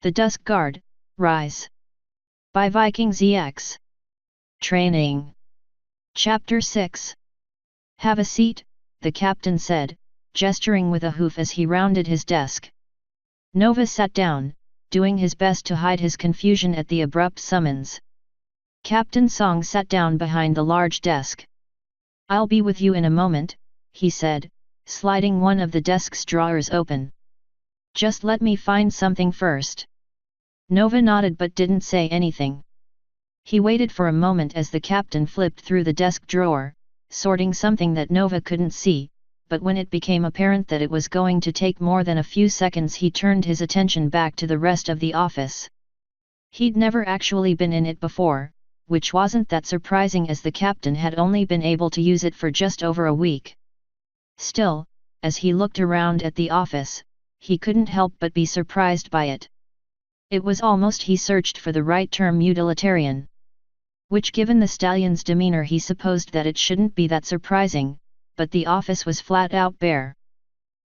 The Dusk Guard, Rise. By Viking ZX. Training. Chapter 6. Have a seat, the captain said, gesturing with a hoof as he rounded his desk. Nova sat down, doing his best to hide his confusion at the abrupt summons. Captain Song sat down behind the large desk. "I'll be with you in a moment," he said, sliding one of the desk's drawers open. "Just let me find something first." Nova nodded but didn't say anything. He waited for a moment as the captain flipped through the desk drawer, sorting something that Nova couldn't see, but when it became apparent that it was going to take more than a few seconds, he turned his attention back to the rest of the office. He'd never actually been in it before, which wasn't that surprising as the captain had only been able to use it for just over a week. Still, as he looked around at the office, he couldn't help but be surprised by it. It was almost, he searched for the right term, utilitarian. Which, given the stallion's demeanor, he supposed that it shouldn't be that surprising, but the office was flat out bare.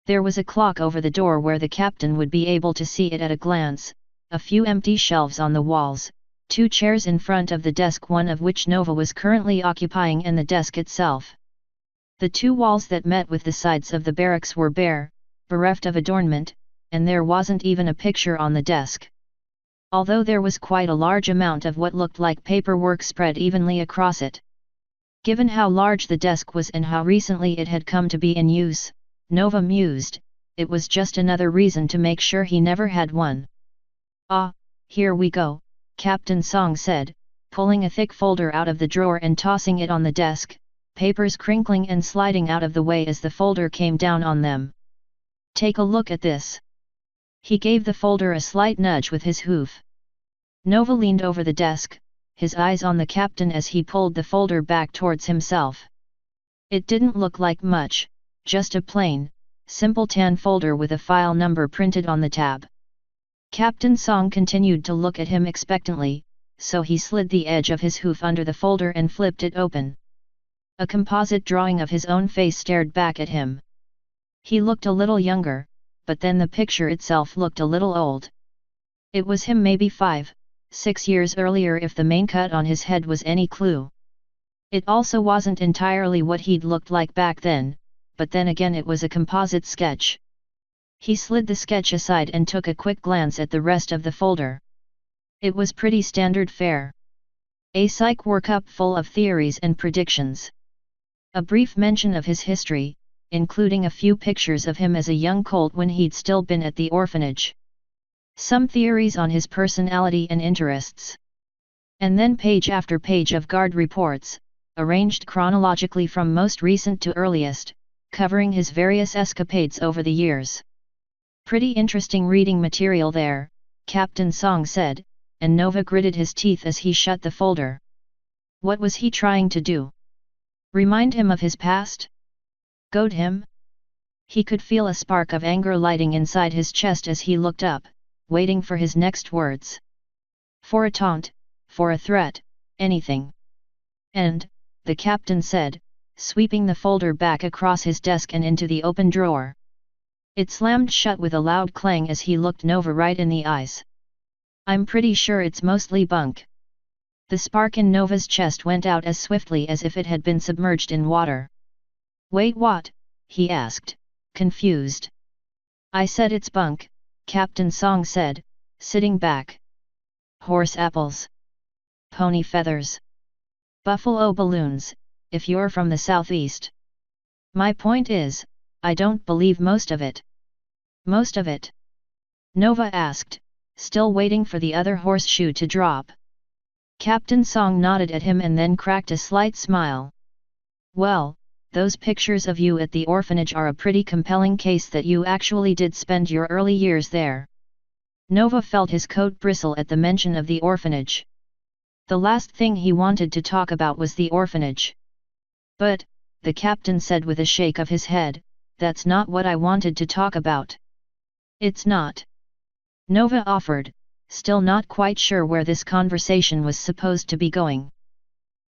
There was a clock over the door where the captain would be able to see it at a glance, a few empty shelves on the walls, 2 chairs in front of the desk, one of which Nova was currently occupying, and the desk itself. The 2 walls that met with the sides of the barracks were bare, bereft of adornment, and there wasn't even a picture on the desk. Although there was quite a large amount of what looked like paperwork spread evenly across it. Given how large the desk was and how recently it had come to be in use, Nova mused, it was just another reason to make sure he never had one. "Ah, here we go," Captain Song said, pulling a thick folder out of the drawer and tossing it on the desk, papers crinkling and sliding out of the way as the folder came down on them. "Take a look at this." He gave the folder a slight nudge with his hoof. Nova leaned over the desk, his eyes on the captain as he pulled the folder back towards himself. It didn't look like much, just a plain, simple tan folder with a file number printed on the tab. Captain Song continued to look at him expectantly, so he slid the edge of his hoof under the folder and flipped it open. A composite drawing of his own face stared back at him. He looked a little younger, but then the picture itself looked a little old. It was him maybe 5, 6 years earlier, if the main cut on his head was any clue. It also wasn't entirely what he'd looked like back then, but then again it was a composite sketch. He slid the sketch aside and took a quick glance at the rest of the folder. It was pretty standard fare. A psych workup full of theories and predictions. A brief mention of his history, including a few pictures of him as a young colt when he'd still been at the orphanage. Some theories on his personality and interests. And then page after page of guard reports, arranged chronologically from most recent to earliest, covering his various escapades over the years. "Pretty interesting reading material there," Captain Song said, and Nova gritted his teeth as he shut the folder. What was he trying to do? Remind him of his past? Goad him? He could feel a spark of anger lighting inside his chest as he looked up, waiting for his next words. For a taunt, for a threat, anything. "And," the captain said, sweeping the folder back across his desk and into the open drawer. It slammed shut with a loud clang as he looked Nova right in the eyes. "I'm pretty sure it's mostly bunk." The spark in Nova's chest went out as swiftly as if it had been submerged in water. "Wait, what?" he asked, confused. "I said it's bunk," Captain Song said, sitting back. "Horse apples. Pony feathers. Buffalo balloons, if you're from the southeast. My point is, I don't believe most of it." "Most of it?" Nova asked, still waiting for the other horseshoe to drop. Captain Song nodded at him and then cracked a slight smile. "Well, those pictures of you at the orphanage are a pretty compelling case that you actually did spend your early years there." Nova felt his coat bristle at the mention of the orphanage. The last thing he wanted to talk about was the orphanage. "But," the captain said with a shake of his head, "that's not what I wanted to talk about." "It's not?" Nova offered, still not quite sure where this conversation was supposed to be going.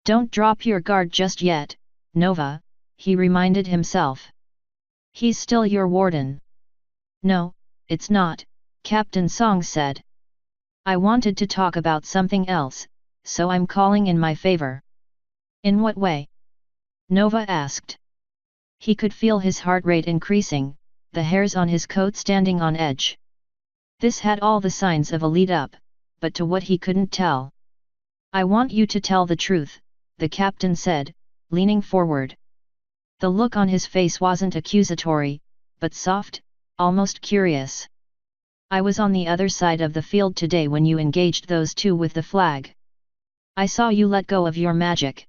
"Don't drop your guard just yet, Nova," he reminded himself. "He's still your warden." "No, it's not," Captain Song said. I wanted to talk about something else, so I'm calling in my favor. In what way? Nova asked. He could feel his heart rate increasing, the hairs on his coat standing on edge. This had all the signs of a lead-up, but to what he couldn't tell. I want you to tell the truth, the captain said, leaning forward. The look on his face wasn't accusatory, but soft, almost curious. I was on the other side of the field today when you engaged those two with the flag. I saw you let go of your magic.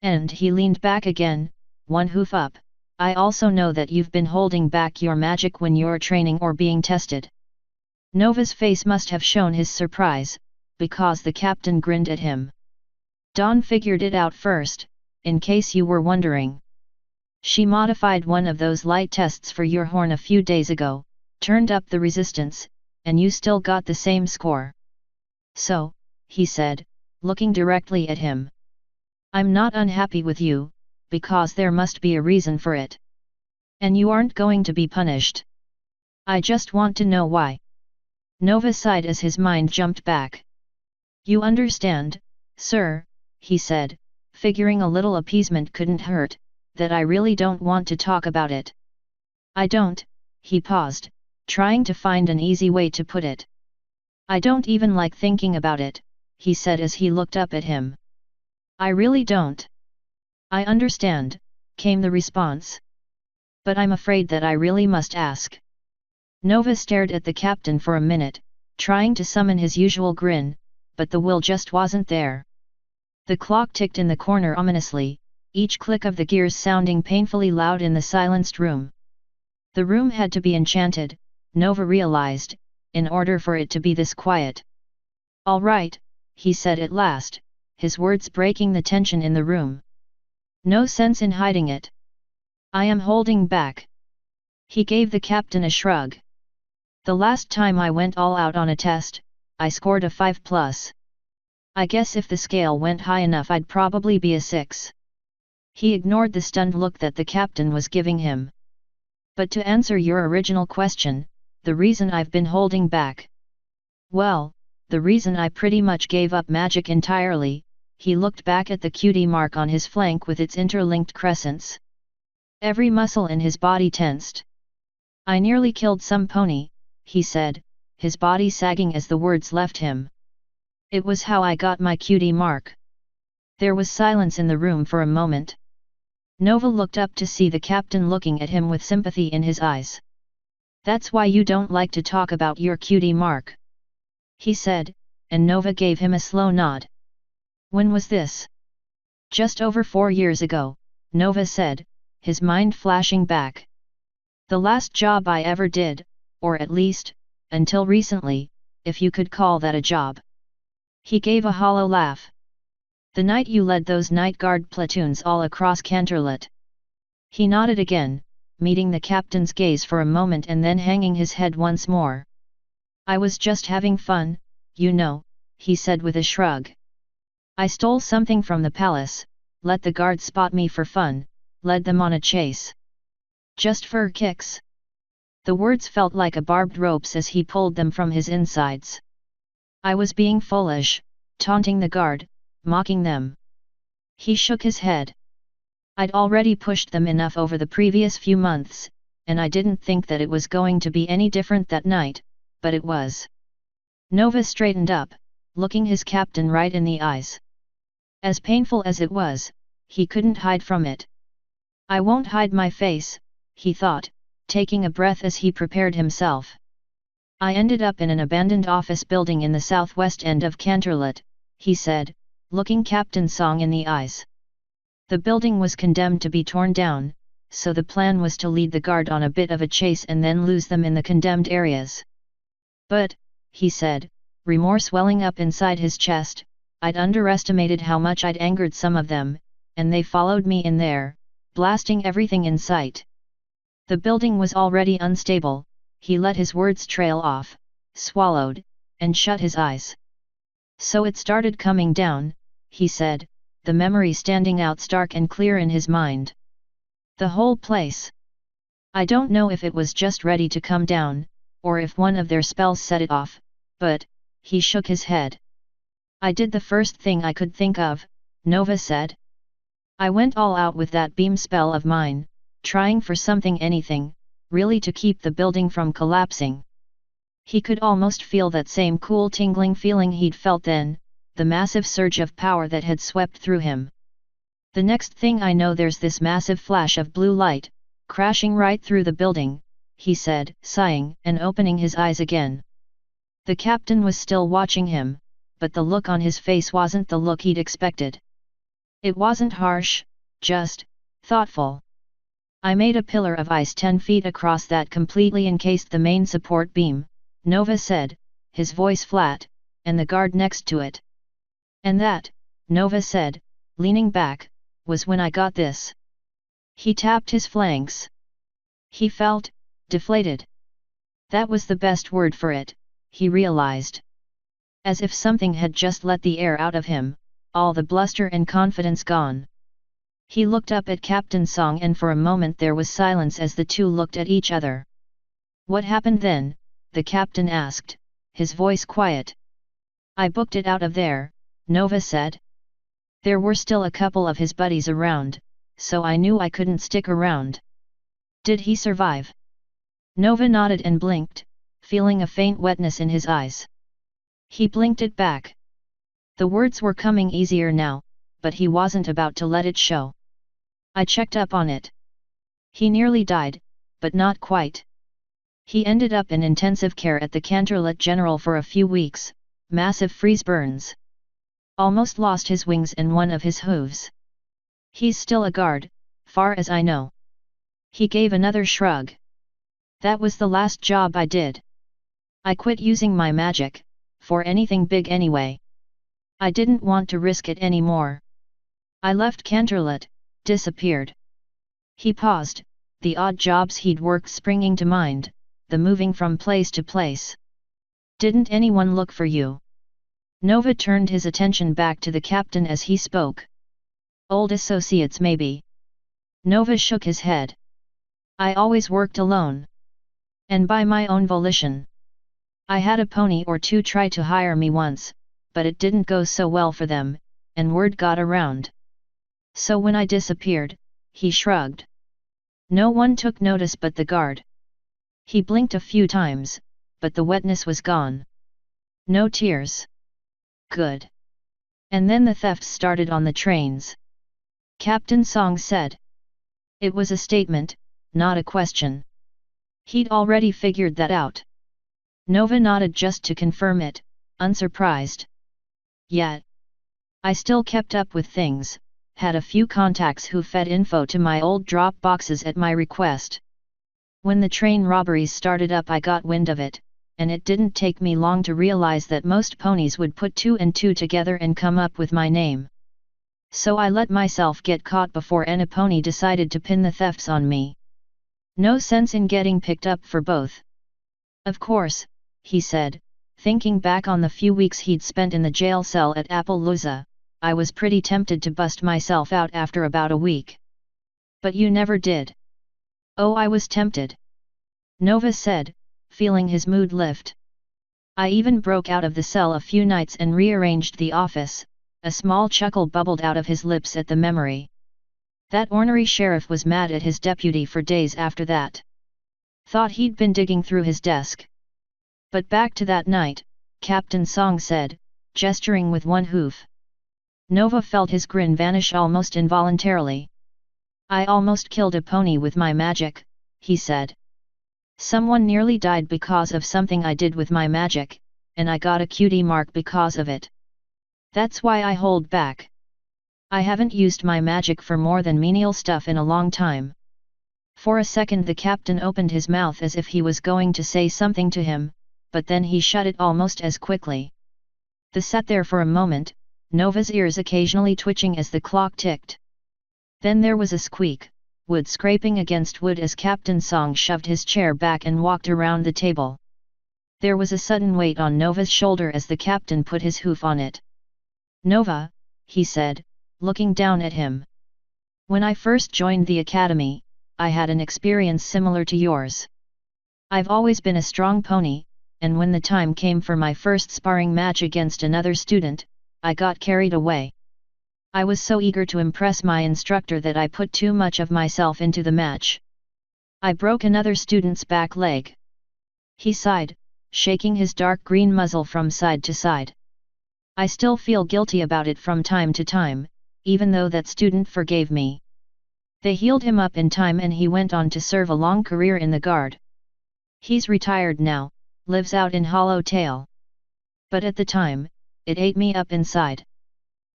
And he leaned back again, one hoof up. I also know that you've been holding back your magic when you're training or being tested. Nova's face must have shown his surprise, because the captain grinned at him. Dawn figured it out first, in case you were wondering. She modified one of those light tests for your horn a few days ago, turned up the resistance, and you still got the same score. So, he said, looking directly at him. I'm not unhappy with you, because there must be a reason for it. And you aren't going to be punished. I just want to know why. Nova sighed as his mind jumped back. You understand, sir, he said, figuring a little appeasement couldn't hurt, that I really don't want to talk about it. I don't, he paused, trying to find an easy way to put it. I don't even like thinking about it, he said as he looked up at him. I really don't. I understand, came the response. But I'm afraid that I really must ask. Nova stared at the captain for a minute, trying to summon his usual grin, but the will just wasn't there. The clock ticked in the corner ominously, each click of the gears sounding painfully loud in the silenced room. The room had to be enchanted, Nova realized, in order for it to be this quiet. All right, he said at last, his words breaking the tension in the room. No sense in hiding it. I am holding back. He gave the captain a shrug. The last time I went all out on a test, I scored a 5+. I guess if the scale went high enough I'd probably be a 6. He ignored the stunned look that the captain was giving him. But to answer your original question, the reason I've been holding back. Well, the reason I pretty much gave up magic entirely, he looked back at the cutie mark on his flank with its interlinked crescents. Every muscle in his body tensed. I nearly killed some pony, he said, his body sagging as the words left him. It was how I got my cutie mark. There was silence in the room for a moment. Nova looked up to see the captain looking at him with sympathy in his eyes. That's why you don't like to talk about your cutie mark, he said, and Nova gave him a slow nod. When was this? Just over 4 years ago, Nova said, his mind flashing back. The last job I ever did, or at least, until recently, if you could call that a job. He gave a hollow laugh. The night you led those night guard platoons all across Canterlot. He nodded again, meeting the captain's gaze for a moment and then hanging his head once more. I was just having fun, you know, he said with a shrug. I stole something from the palace, let the guards spot me for fun, led them on a chase. Just for kicks. The words felt like a barbed ropes as he pulled them from his insides. I was being foolish, taunting the guard, mocking them. He shook his head. I'd already pushed them enough over the previous few months, and I didn't think that it was going to be any different that night, but it was. Nova straightened up, looking his captain right in the eyes. As painful as it was, he couldn't hide from it. I won't hide my face, he thought, taking a breath as he prepared himself. I ended up in an abandoned office building in the southwest end of Canterlot, he said, looking Captain Song in the eyes. The building was condemned to be torn down, so the plan was to lead the guard on a bit of a chase and then lose them in the condemned areas. But, he said, remorse welling up inside his chest, I'd underestimated how much I'd angered some of them, and they followed me in there, blasting everything in sight. The building was already unstable, he let his words trail off, swallowed, and shut his eyes. So it started coming down, he said, the memory standing out stark and clear in his mind. The whole place. I don't know if it was just ready to come down, or if one of their spells set it off, but, he shook his head. I did the first thing I could think of, Nova said. I went all out with that beam spell of mine, trying for something anything, really to keep the building from collapsing. He could almost feel that same cool tingling feeling he'd felt then, the massive surge of power that had swept through him. The next thing I know there's this massive flash of blue light, crashing right through the building, he said, sighing and opening his eyes again. The captain was still watching him, but the look on his face wasn't the look he'd expected. It wasn't harsh, just thoughtful. I made a pillar of ice 10 feet across that completely encased the main support beam, Nova said, his voice flat, and the guard next to it. And that, Nova said, leaning back, was when I got this. He tapped his flanks. He felt deflated. That was the best word for it, he realized. As if something had just let the air out of him, all the bluster and confidence gone. He looked up at Captain Song and for a moment there was silence as the two looked at each other. What happened then? The captain asked, his voice quiet. I booked it out of there, Nova said. There were still a couple of his buddies around, so I knew I couldn't stick around. Did he survive? Nova nodded and blinked, feeling a faint wetness in his eyes. He blinked it back. The words were coming easier now, but he wasn't about to let it show. I checked up on it. He nearly died, but not quite. He ended up in intensive care at the Canterlet General for a few weeks, massive freeze burns. Almost lost his wings and one of his hooves. He's still a guard, far as I know. He gave another shrug. That was the last job I did. I quit using my magic, for anything big anyway. I didn't want to risk it anymore. I left Canterlet, disappeared. He paused, the odd jobs he'd worked springing to mind, the moving from place to place. Didn't anyone look for you? Nova turned his attention back to the captain as he spoke. Old associates maybe. Nova shook his head. I always worked alone. And by my own volition. I had a pony or two try to hire me once, but it didn't go so well for them, and word got around. So when I disappeared, he shrugged. No one took notice but the guard. He blinked a few times, but the wetness was gone. No tears. Good. And then the thefts started on the trains. Captain Song said. It was a statement, not a question. He'd already figured that out. Nova nodded just to confirm it, unsurprised. Yet. I still kept up with things, had a few contacts who fed info to my old drop boxes at my request. When the train robberies started up I got wind of it, and it didn't take me long to realize that most ponies would put 2 and 2 together and come up with my name. So I let myself get caught before any pony decided to pin the thefts on me. No sense in getting picked up for both. Of course, he said, thinking back on the few weeks he'd spent in the jail cell at Appaloosa, I was pretty tempted to bust myself out after about a week. But you never did. Oh, I was tempted. Nova said, feeling his mood lift. I even broke out of the cell a few nights and rearranged the office. A small chuckle bubbled out of his lips at the memory. That ornery sheriff was mad at his deputy for days after that. Thought he'd been digging through his desk. But back to that night, Captain Song said, gesturing with one hoof. Nova felt his grin vanish almost involuntarily. I almost killed a pony with my magic, he said. Someone nearly died because of something I did with my magic, and I got a cutie mark because of it. That's why I hold back. I haven't used my magic for more than menial stuff in a long time. For a second the captain opened his mouth as if he was going to say something to him, but then he shut it almost as quickly. They sat there for a moment, Nova's ears occasionally twitching as the clock ticked. Then there was a squeak, wood scraping against wood as Captain Song shoved his chair back and walked around the table. There was a sudden weight on Nova's shoulder as the captain put his hoof on it. Nova, he said, looking down at him. When I first joined the academy, I had an experience similar to yours. I've always been a strong pony, and when the time came for my first sparring match against another student, I got carried away. I was so eager to impress my instructor that I put too much of myself into the match. I broke another student's back leg. He sighed, shaking his dark green muzzle from side to side. I still feel guilty about it from time to time, even though that student forgave me. They healed him up in time and he went on to serve a long career in the guard. He's retired now, lives out in Hollow Tail. But at the time, it ate me up inside.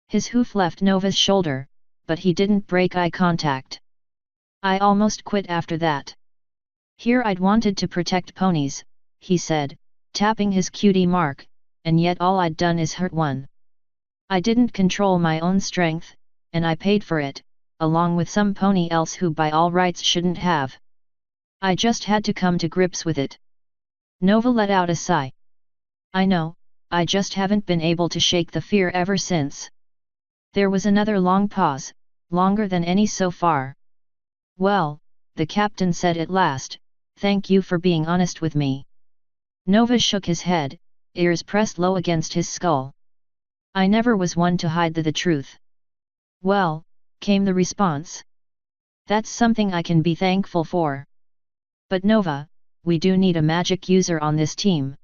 His hoof left Nova's shoulder, but he didn't break eye contact. I almost quit after that. Here I'd wanted to protect ponies, he said, tapping his cutie mark, and yet all I'd done is hurt one. I didn't control my own strength, and I paid for it, along with some pony else who by all rights shouldn't have. I just had to come to grips with it. Nova let out a sigh. I know, I just haven't been able to shake the fear ever since. There was another long pause, longer than any so far. Well, the captain said at last, thank you for being honest with me. Nova shook his head, ears pressed low against his skull. I never was one to hide the truth. Well, came the response. That's something I can be thankful for. But Nova, we do need a magic user on this team.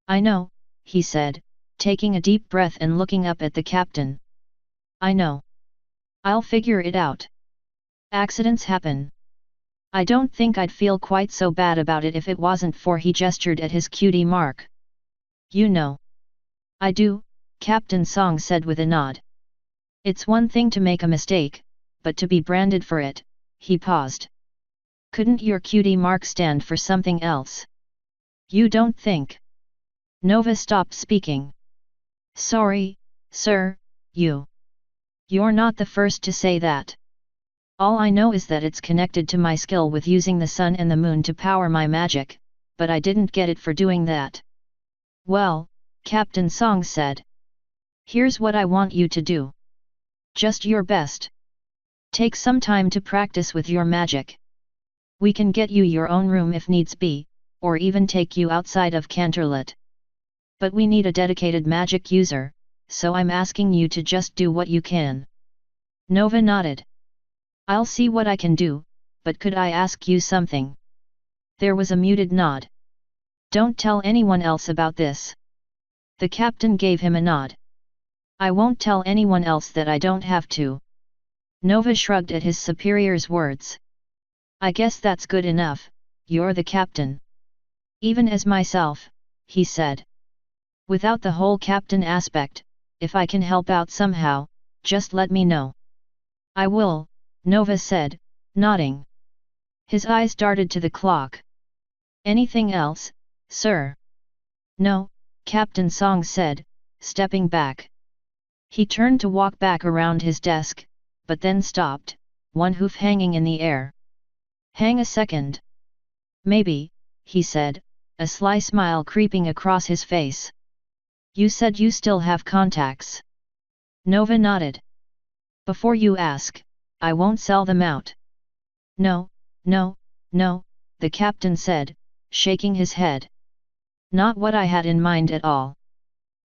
I know, he said, taking a deep breath and looking up at the captain. I know. I'll figure it out. Accidents happen. I don't think I'd feel quite so bad about it if it wasn't for he gestured at his cutie mark. You know. I do, Captain Song said with a nod. It's one thing to make a mistake, but to be branded for it, he paused. Couldn't your cutie mark stand for something else? You don't think? Nova stopped speaking. Sorry, sir, You're not the first to say that. All I know is that it's connected to my skill with using the sun and the moon to power my magic, but I didn't get it for doing that. Well, Captain Song said. Here's what I want you to do. Just your best. Take some time to practice with your magic. We can get you your own room if needs be, or even take you outside of Canterlot. But we need a dedicated magic user, so I'm asking you to just do what you can. Nova nodded. I'll see what I can do, but could I ask you something? There was a muted nod. Don't tell anyone else about this. The captain gave him a nod. I won't tell anyone else that I don't have to. Nova shrugged at his superior's words. I guess that's good enough, you're the captain. Even as myself, he said. Without the whole captain aspect, if I can help out somehow, just let me know. I will, Nova said, nodding. His eyes darted to the clock. Anything else, sir? No, Captain Song said, stepping back. He turned to walk back around his desk, but then stopped, one hoof hanging in the air. Hang a second. Maybe, he said, a sly smile creeping across his face. You said you still have contacts. Nova nodded. Before you ask, I won't sell them out. No, the captain said, shaking his head. Not what I had in mind at all.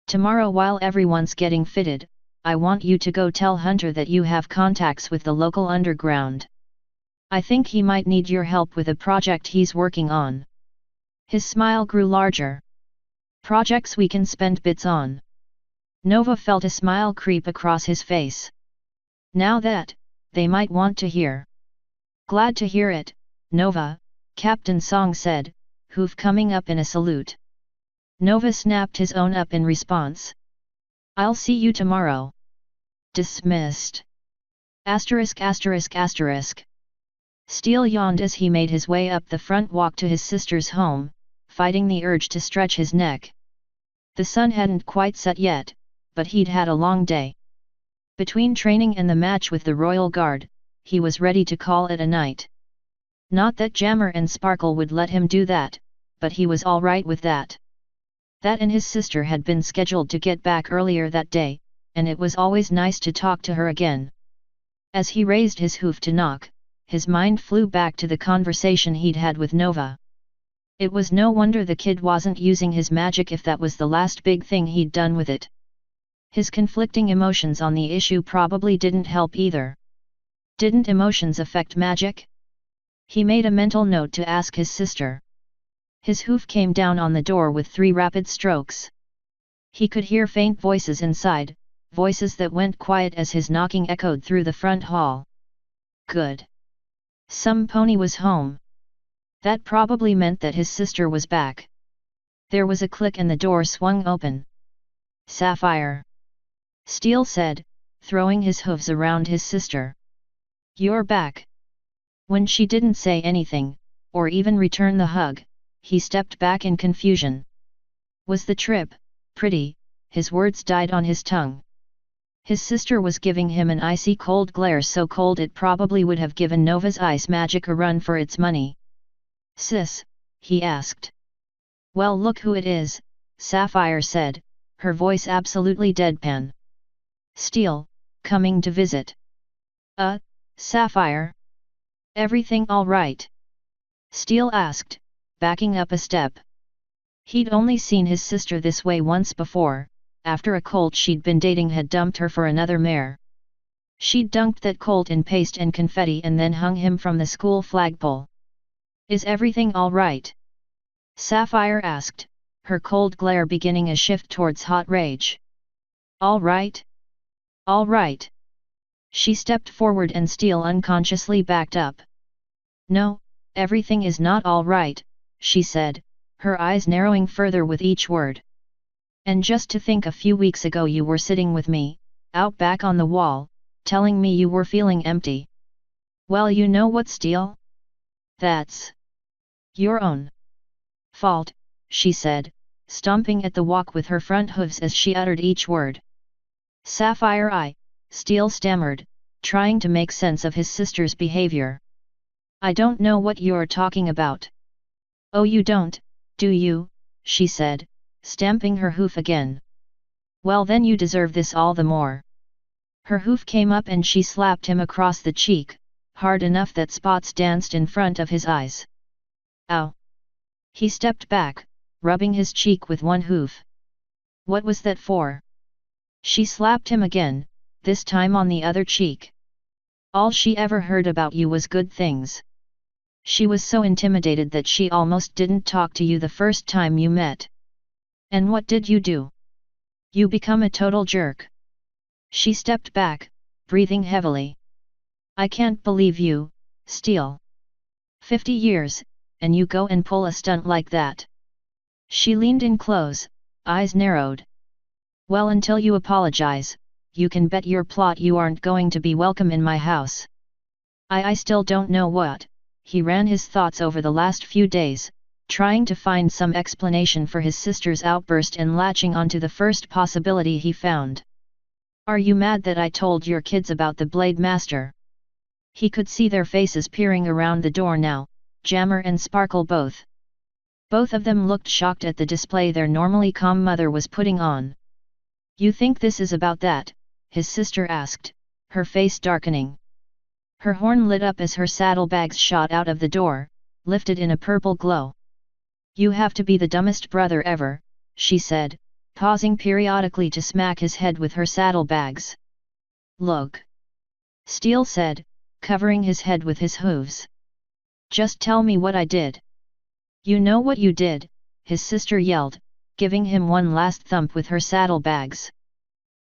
Tomorrow while everyone's getting fitted, I want you to go tell Hunter that you have contacts with the local underground. I think he might need your help with a project he's working on. His smile grew larger. Projects we can spend bits on. Nova felt a smile creep across his face. Now that, they might want to hear. Glad to hear it, Nova, Captain Song said, hoof coming up in a salute. Nova snapped his own up in response. I'll see you tomorrow. Dismissed. Asterisk asterisk asterisk. Steele yawned as he made his way up the front walk to his sister's home, fighting the urge to stretch his neck. The sun hadn't quite set yet, but he'd had a long day. Between training and the match with the Royal Guard, he was ready to call it a night. Not that Jammer and Sparkle would let him do that, but he was all right with that. That and his sister had been scheduled to get back earlier that day, and it was always nice to talk to her again. As he raised his hoof to knock, his mind flew back to the conversation he'd had with Nova. It was no wonder the kid wasn't using his magic if that was the last big thing he'd done with it. His conflicting emotions on the issue probably didn't help either. Didn't emotions affect magic? He made a mental note to ask his sister. His hoof came down on the door with 3 rapid strokes. He could hear faint voices inside, voices that went quiet as his knocking echoed through the front hall. Good. Some pony was home. That probably meant that his sister was back. There was a click and the door swung open. Sapphire. Steel said, throwing his hooves around his sister. You're back. When she didn't say anything, or even return the hug, he stepped back in confusion. Was the trip pretty? His words died on his tongue. His sister was giving him an icy cold glare, so cold it probably would have given Nova's ice magic a run for its money. Sis, he asked. Well, look who it is, Sapphire said, her voice absolutely deadpan. Steel, coming to visit. Sapphire? Everything all right? Steel asked, backing up a step. He'd only seen his sister this way once before, after a colt she'd been dating had dumped her for another mare. She'd dunked that colt in paste and confetti and then hung him from the school flagpole. Is everything all right? Sapphire asked, her cold glare beginning a shift towards hot rage. All right? All right. She stepped forward and Steel unconsciously backed up. No, everything is not all right, she said, her eyes narrowing further with each word. And just to think, a few weeks ago you were sitting with me, out back on the wall, telling me you were feeling empty. Well, you know what, Steel? That's your own fault, she said, stomping at the walk with her front hooves as she uttered each word. Sapphire, Steel stammered, trying to make sense of his sister's behavior. I don't know what you're talking about. Oh, you don't, do you? She said, stamping her hoof again. Well, then you deserve this all the more. Her hoof came up and she slapped him across the cheek, hard enough that spots danced in front of his eyes. Ow! He stepped back, rubbing his cheek with one hoof. What was that for? She slapped him again, this time on the other cheek. All she ever heard about you was good things. She was so intimidated that she almost didn't talk to you the first time you met. And what did you do? You become a total jerk. She stepped back, breathing heavily. I can't believe you, Steel. 50 years, and you go and pull a stunt like that. She leaned in close, eyes narrowed. Well, until you apologize, you can bet your plot you aren't going to be welcome in my house. I still don't know what. He ran his thoughts over the last few days, trying to find some explanation for his sister's outburst and latching onto the first possibility he found. Are you mad that I told your kids about the Blade Master? He could see their faces peering around the door now, Jammer and Sparkle both. Both of them looked shocked at the display their normally calm mother was putting on. You think this is about that? His sister asked, her face darkening. Her horn lit up as her saddlebags shot out of the door, lifted in a purple glow. You have to be the dumbest brother ever, she said, pausing periodically to smack his head with her saddlebags. Look. Steel said, covering his head with his hooves. Just tell me what I did. You know what you did, his sister yelled, giving him one last thump with her saddlebags.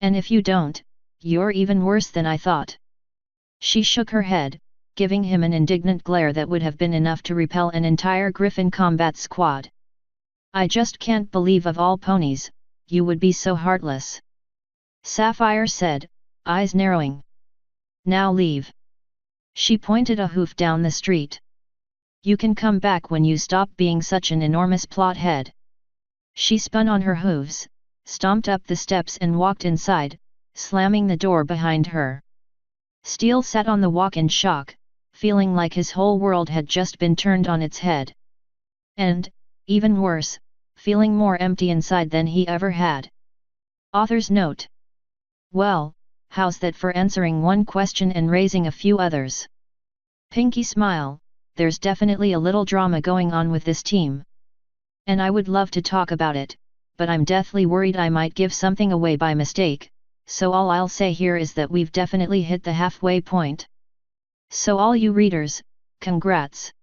And if you don't, you're even worse than I thought. She shook her head, giving him an indignant glare that would have been enough to repel an entire Griffin combat squad. I just can't believe of all ponies, you would be so heartless. Sapphire said, eyes narrowing. Now leave. She pointed a hoof down the street. You can come back when you stop being such an enormous plot head. She spun on her hooves, stomped up the steps and walked inside, slamming the door behind her. Steel sat on the walk in shock, feeling like his whole world had just been turned on its head. And, even worse, feeling more empty inside than he ever had. Author's note. Well, how's that for answering one question and raising a few others? Pinky smile, there's definitely a little drama going on with this team. And I would love to talk about it, but I'm deathly worried I might give something away by mistake, so all I'll say here is that we've definitely hit the halfway point. So all you readers, congrats!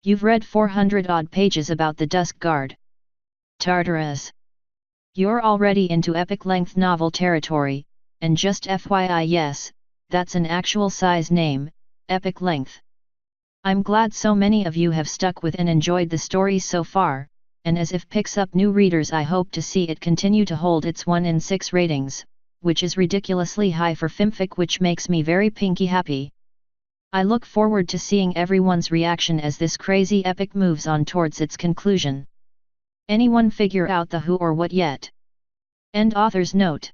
You've read 400-odd pages about the Dusk Guard. Tartarus! You're already into epic-length novel territory, and just FYI, yes, that's an actual size name, epic length. I'm glad so many of you have stuck with and enjoyed the stories so far, and as if picks up new readers, I hope to see it continue to hold its 1 in 6 ratings, which is ridiculously high for Fanfic, which makes me very pinky happy. I look forward to seeing everyone's reaction as this crazy epic moves on towards its conclusion. Anyone figure out the who or what yet? End author's note.